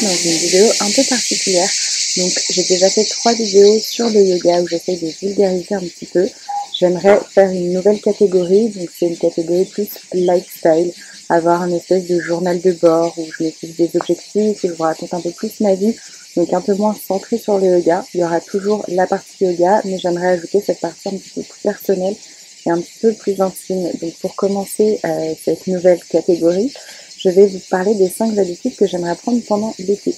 dans une vidéo un peu particulière. Donc j'ai déjà fait 3 vidéos sur le yoga où j'essaie de vulgariser un petit peu. J'aimerais faire une nouvelle catégorie, donc c'est une catégorie plus lifestyle, avoir un espèce de journal de bord où je me fixe des objectifs et je vous raconte un peu plus ma vie, donc un peu moins centré sur le yoga. Il y aura toujours la partie yoga, mais j'aimerais ajouter cette partie un petit peu plus personnelle et un petit peu plus intime. Donc pour commencer cette nouvelle catégorie, je vais vous parler des 5 habitudes que j'aimerais prendre pendant l'été.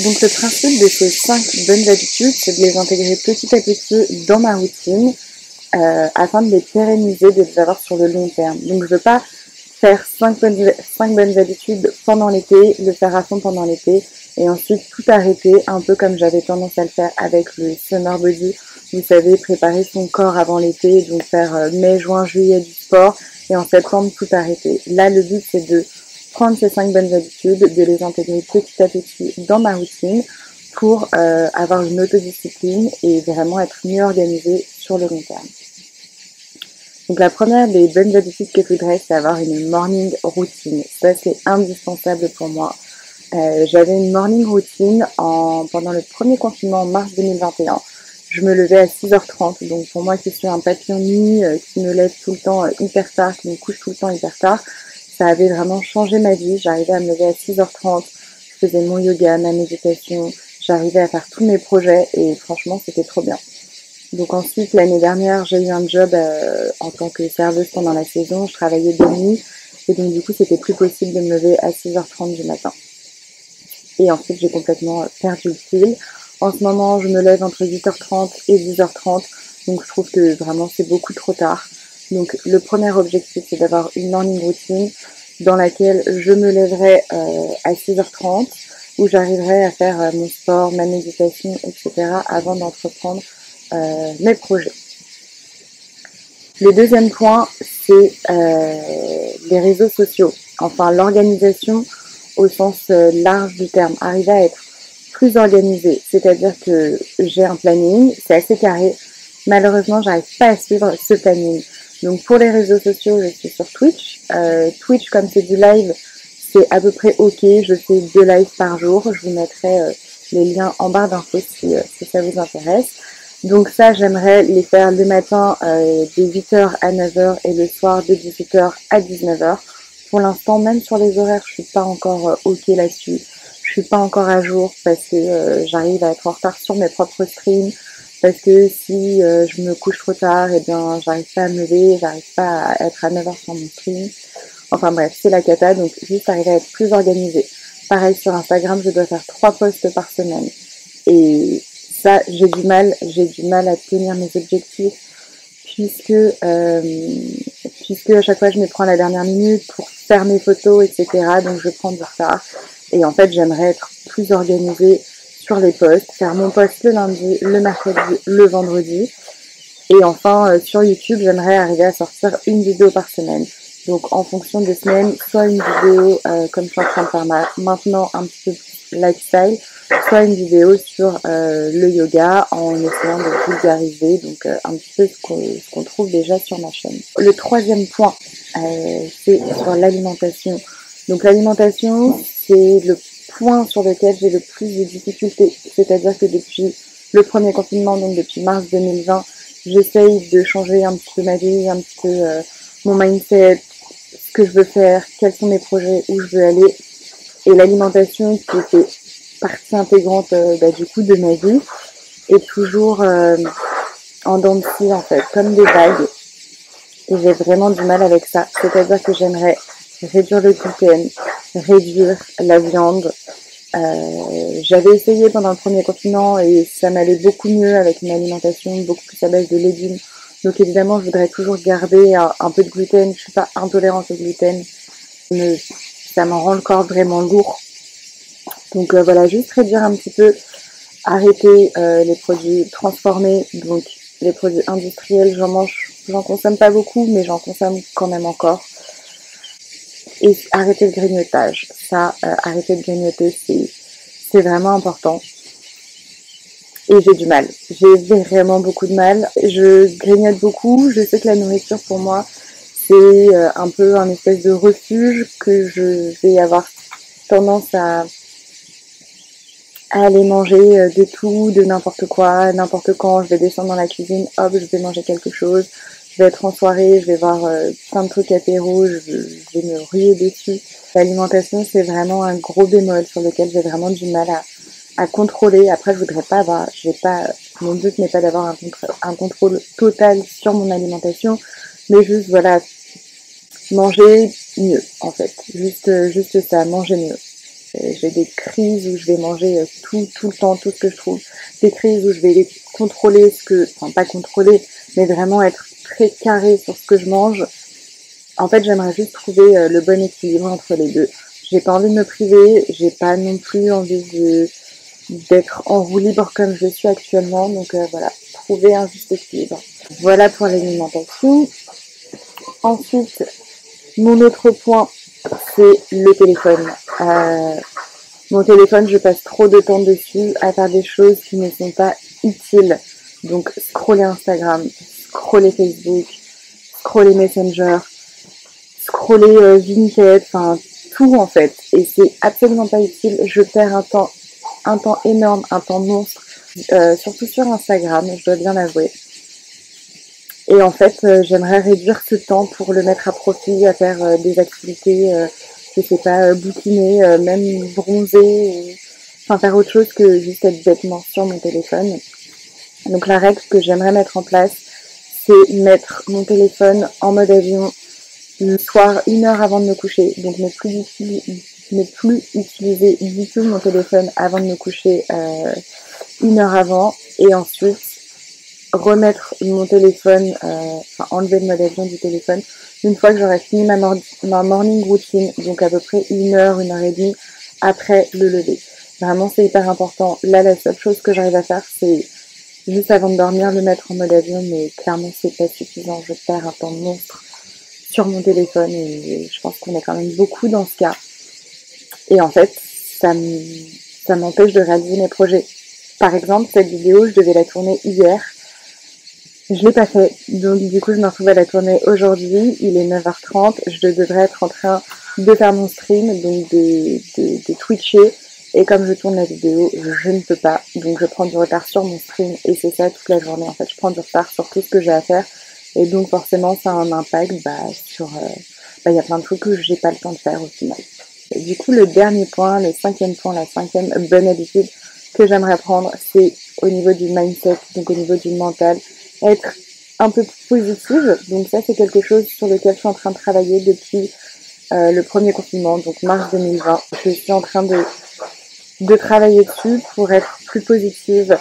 Donc le principe de ces 5 bonnes habitudes, c'est de les intégrer petit à petit dans ma routine afin de les pérenniser, de les avoir sur le long terme. Donc je ne veux pas faire 5 bonnes habitudes pendant l'été, le faire à fond pendant l'été et ensuite tout arrêter, un peu comme j'avais tendance à le faire avec le summer body. Vous savez, préparer son corps avant l'été, donc faire mai, juin, juillet du sport et en septembre tout arrêter. Là, le but c'est de prendre ces 5 bonnes habitudes, de les intégrer petit à petit dans ma routine pour avoir une autodiscipline et vraiment être mieux organisée sur le long terme. Donc la première des bonnes habitudes que je voudrais, c'est avoir une morning routine. Ça, c'est indispensable pour moi. J'avais une morning routine pendant le premier confinement en mars 2021. Je me levais à 6h30, donc pour moi qui suis un papillon de nuit, qui me lève tout le temps hyper tard, qui me couche tout le temps hyper tard, ça avait vraiment changé ma vie. J'arrivais à me lever à 6h30, je faisais mon yoga, ma méditation, j'arrivais à faire tous mes projets et franchement c'était trop bien. Donc ensuite, l'année dernière, j'ai eu un job en tant que serveuse pendant la saison. Je travaillais de nuit et donc du coup, c'était plus possible de me lever à 6h30 du matin. Et ensuite, j'ai complètement perdu le fil. En ce moment, je me lève entre 8h30 et 10h30. Donc je trouve que vraiment, c'est beaucoup trop tard. Donc le premier objectif, c'est d'avoir une morning routine dans laquelle je me lèverai à 6h30, où j'arriverai à faire mon sport, ma méditation, etc. avant d'entreprendre mes projets. Le deuxième point, c'est les réseaux sociaux, enfin l'organisation au sens large du terme, arriver à être plus organisée, c'est-à-dire que j'ai un planning, c'est assez carré, malheureusement j'arrive pas à suivre ce planning. Donc pour les réseaux sociaux, je suis sur Twitch. Twitch, comme c'est du live, c'est à peu près ok, je fais 2 lives par jour, je vous mettrai les liens en barre d'infos si ça vous intéresse. Donc ça, j'aimerais les faire le matin de 8h à 9h et le soir de 18h à 19h. Pour l'instant, même sur les horaires, je suis pas encore ok là-dessus. Je suis pas encore à jour parce que j'arrive à être en retard sur mes propres streams. Parce que si je me couche trop tard, eh bien, j'arrive pas à me lever, j'arrive pas à être à 9h sur mon stream. Enfin bref, c'est la cata, donc juste arriver à être plus organisée. Pareil sur Instagram, je dois faire 3 posts par semaine. Et ça, j'ai du mal à tenir mes objectifs puisque à chaque fois je me prends la dernière minute pour faire mes photos, etc. Donc je prends du retard. Et en fait, j'aimerais être plus organisée sur les posts, faire mon post le lundi, le mercredi, le vendredi. Et enfin, sur YouTube, j'aimerais arriver à sortir une vidéo par semaine. Donc en fonction des semaines, soit une vidéo comme je suis en train de faire maintenant un petit peu plus lifestyle, soit une vidéo sur le yoga en essayant de vulgariser, donc un petit peu ce qu'on trouve déjà sur ma chaîne. Le troisième point, c'est sur l'alimentation. Donc l'alimentation, c'est le point sur lequel j'ai le plus de difficultés. C'est-à-dire que depuis le premier confinement, donc depuis mars 2020, j'essaye de changer un petit peu ma vie, un petit peu mon mindset, ce que je veux faire, quels sont mes projets, où je veux aller. Et l'alimentation qui était partie intégrante du coup de ma vie est toujours en dents de scie en fait, comme des vagues. Et j'ai vraiment du mal avec ça. C'est-à-dire que j'aimerais réduire le gluten, réduire la viande. J'avais essayé pendant le premier confinement et ça m'allait beaucoup mieux avec une alimentation beaucoup plus à base de légumes. Donc évidemment, je voudrais toujours garder un peu de gluten. Je suis pas intolérante au gluten, mais ça m'en rend le corps vraiment lourd. Donc voilà, juste réduire un petit peu, arrêter les produits transformés, donc les produits industriels, j'en consomme pas beaucoup, mais j'en consomme quand même encore. Et arrêter le grignotage, ça, arrêter de grignoter, c'est vraiment important. Et j'ai du mal, j'ai vraiment beaucoup de mal. Je grignote beaucoup, je sais que la nourriture pour moi, c'est un peu un espèce de refuge que je vais avoir tendance à aller manger de tout, de n'importe quoi, n'importe quand. Je vais descendre dans la cuisine, hop, je vais manger quelque chose. Je vais être en soirée, je vais voir plein de trucs apéro, je vais me ruer dessus. L'alimentation, c'est vraiment un gros bémol sur lequel j'ai vraiment du mal à contrôler. Après, je voudrais pas avoir, mon but n'est pas d'avoir un contrôle total sur mon alimentation, mais juste, voilà, manger mieux, en fait. Juste ça, manger mieux. J'ai des crises où je vais manger tout le temps, tout ce que je trouve. Des crises où je vais contrôler enfin pas contrôler, mais vraiment être très carré sur ce que je mange. En fait, j'aimerais juste trouver le bon équilibre entre les deux. J'ai pas envie de me priver, j'ai pas non plus envie d'être en roue libre comme je suis actuellement. Donc voilà, trouver un juste équilibre. Voilà pour l'alimentation. Ensuite, mon autre point, c'est le téléphone. Mon téléphone, je passe trop de temps dessus à faire des choses qui ne sont pas utiles. Donc scroller Instagram, scroller Facebook, scroller Messenger, scroller Vinted, enfin tout en fait. Et c'est absolument pas utile. Je perds un temps énorme, un temps monstre, surtout sur Instagram, je dois bien l'avouer. Et en fait, j'aimerais réduire ce temps pour le mettre à profit, à faire des activités, je sais pas, bouquiner, même bronzer, enfin faire autre chose que juste être bêtement sur mon téléphone. Donc la règle que j'aimerais mettre en place, c'est mettre mon téléphone en mode avion le soir 1 heure avant de me coucher. Donc ne plus utiliser du tout mon téléphone avant de me coucher 1 heure avant. Et ensuite remettre mon téléphone, enfin enlever le mode avion du téléphone une fois que j'aurai fini ma morning routine, donc à peu près 1 heure, 1 heure et demie après le lever. Vraiment c'est hyper important. Là la seule chose que j'arrive à faire c'est juste avant de dormir le mettre en mode avion, mais clairement c'est pas suffisant, je perds un temps monstre sur mon téléphone et je pense qu'on est quand même beaucoup dans ce cas. Et en fait ça m'empêche de réaliser mes projets. Par exemple cette vidéo je devais la tourner hier. Je l'ai pas fait, donc du coup je me retrouve à la tourner aujourd'hui, il est 9h30, je devrais être en train de faire mon stream, donc de twitcher, et comme je tourne la vidéo, je ne peux pas, donc je prends du retard sur mon stream, et c'est ça toute la journée en fait, je prends du retard sur tout ce que j'ai à faire, et donc forcément ça a un impact sur, y a plein de trucs que j'ai pas le temps de faire au final. Et du coup le dernier point, le 5e point, la 5e bonne habitude que j'aimerais prendre, c'est au niveau du mindset, donc au niveau du mental, être un peu plus positive. Donc ça c'est quelque chose sur lequel je suis en train de travailler depuis le premier confinement, donc mars 2020. Je suis en train de travailler dessus pour être plus positive,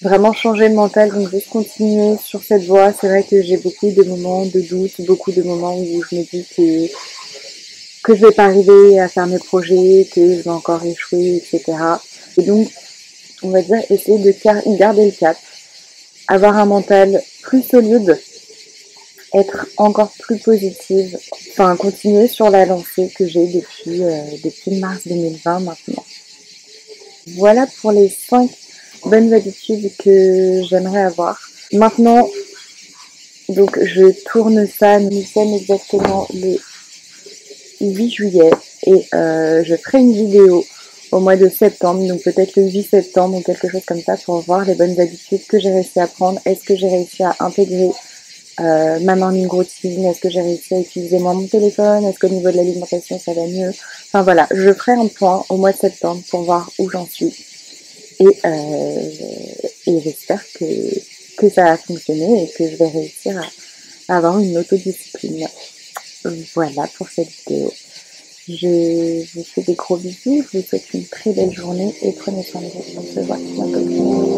vraiment changer le mental, donc juste continuer sur cette voie. C'est vrai que j'ai beaucoup de moments de doute, beaucoup de moments où je me dis que je vais pas arriver à faire mes projets, que je vais encore échouer, etc. Et donc on va dire essayer de garder le cap, avoir un mental plus solide, être encore plus positive, enfin continuer sur la lancée que j'ai depuis mars 2020 maintenant. Voilà pour les 5 bonnes habitudes que j'aimerais avoir. Maintenant, donc je tourne ça, nous sommes exactement le 8 juillet et je ferai une vidéo au mois de septembre, donc peut-être le 8 septembre ou quelque chose comme ça pour voir les bonnes habitudes que j'ai réussi à prendre. Est-ce que j'ai réussi à intégrer ma morning routine? Est-ce que j'ai réussi à utiliser moins mon téléphone? Est-ce qu'au niveau de l'alimentation ça va mieux? Enfin voilà, je ferai un point au mois de septembre pour voir où j'en suis. Et j'espère que ça va fonctionner et que je vais réussir à avoir une autodiscipline. Voilà pour cette vidéo. Je vous fais des gros bisous, je vous souhaite une très belle journée et prenez soin de vous. On se voit bientôt.